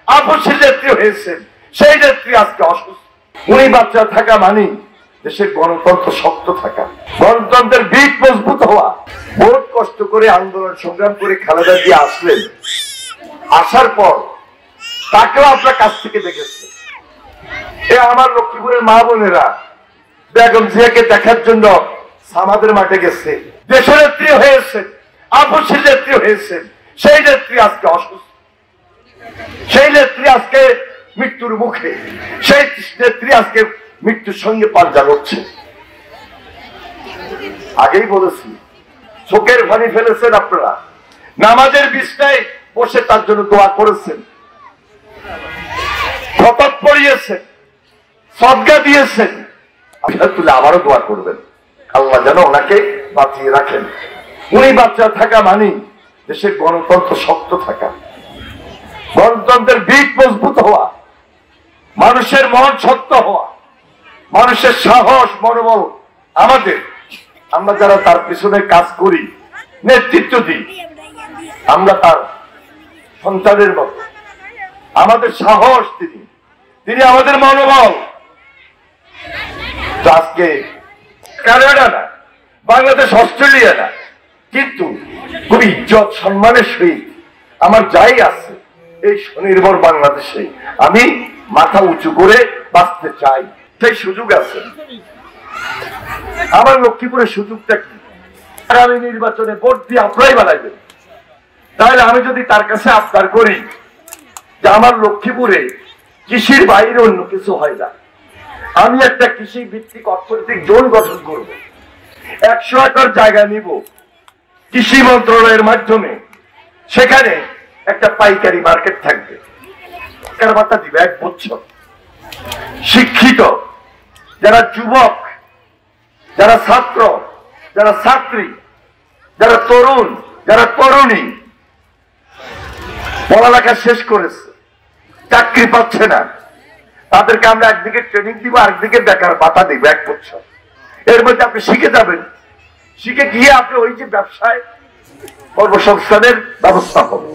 আপসের নেত্রী হয়েছেন, সেই নেত্রী আজকে অসুস্থ। উনি বাচ্চা থাকা মানে দেশের গণতন্ত্র শক্ত থাকা, গণতন্ত্রের ভিত মজবুত হওয়া। বহুত কষ্ট করে আন্দোলন সংগ্রাম করে খালেদা জিয়া আসলেন, আসার পর তাকেও আপনার কাছ থেকে দেখেছেন। এ আমার লক্ষ্মীপুরের মা বোনেরা বেগম জিয়াকে দেখার জন্য আমাদের মাঠে গেছে। দেশের নেত্রী হয়েছেন, আপসের নেত্রী হয়েছেন, সেই নেত্রী আজকে অসুস্থ, সেই নেত্রী আজকে মৃত্যুর মুখে, সেই নেত্রী আজকে মৃত্যুর সঙ্গে পাঞ্জা লড়ছে। আগেই বলেছি, চোখের পানি ফেলেছেন আপনারা, নামাজের বিছনায় বসে তার জন্য দোয়া করেছেন, খতম পড়িয়েছেন, সদকা দিয়েছেন। তুলে আবারও দোয়া করবেন, আল্লাহ যেন ওনাকে বাঁচিয়ে রাখেন। উনি বাচ্চা থাকা মানে দেশের গণতন্ত্র শক্ত থাকা, গণতন্ত্রের ভিত মজবুত হওয়া, মানুষের মন শক্ত হওয়া, মানুষের সাহস মনোবল। আমাদের আমরা যারা তার পিছনে কাজ করি, নেতৃত্ব দিই, আমরা তার সন্তানের মতো। আমাদের সাহস তিনি আমাদের মনোবল। আজকে কানাডা না, বাংলাদেশ, অস্ট্রেলিয়া না, কিন্তু খুব ইজ্জত সম্মানের সহিত আমার যাই আছে এই স্বনির্ভর বাংলাদেশে আমি মাথা উঁচু করে বাঁচতে চাই, সেই সুযোগ আছে। আমার লক্ষ্মীপুরের সুযোগটা কি? আগামী নির্বাচনে ভোট দিয়ে আপনারাই বানাইবেন। তাহলে আমি যদি তার কাছে আবদার করি যে আমার লক্ষ্মীপুরে কৃষির বাইরে অন্য কিছু হয় না, আমি একটা কৃষি ভিত্তিক অর্থনৈতিক জোন গঠন করব, 100 একর জায়গা নিব কৃষি মন্ত্রণালয়ের মাধ্যমে, সেখানে একটা পাইকারি মার্কেট থাকবে, টাকার ভাতা দিবে 1 বছর। শিক্ষিত যারা যুবক, যারা ছাত্র, যারা ছাত্রী, যারা তরুণ, যারা তরুণী পড়ালেখা শেষ করেছে, চাকরি পাচ্ছে না, তাদেরকে আমরা একদিকে ট্রেনিং দিব, আরেকদিকে বেকার ভাতা দিব 1 বছর। এর মধ্যে আপনি শিখে যাবেন, শিখে গিয়ে আপনি ওই যে ব্যবসায় কর্মসংস্থানের ব্যবস্থা করবেন।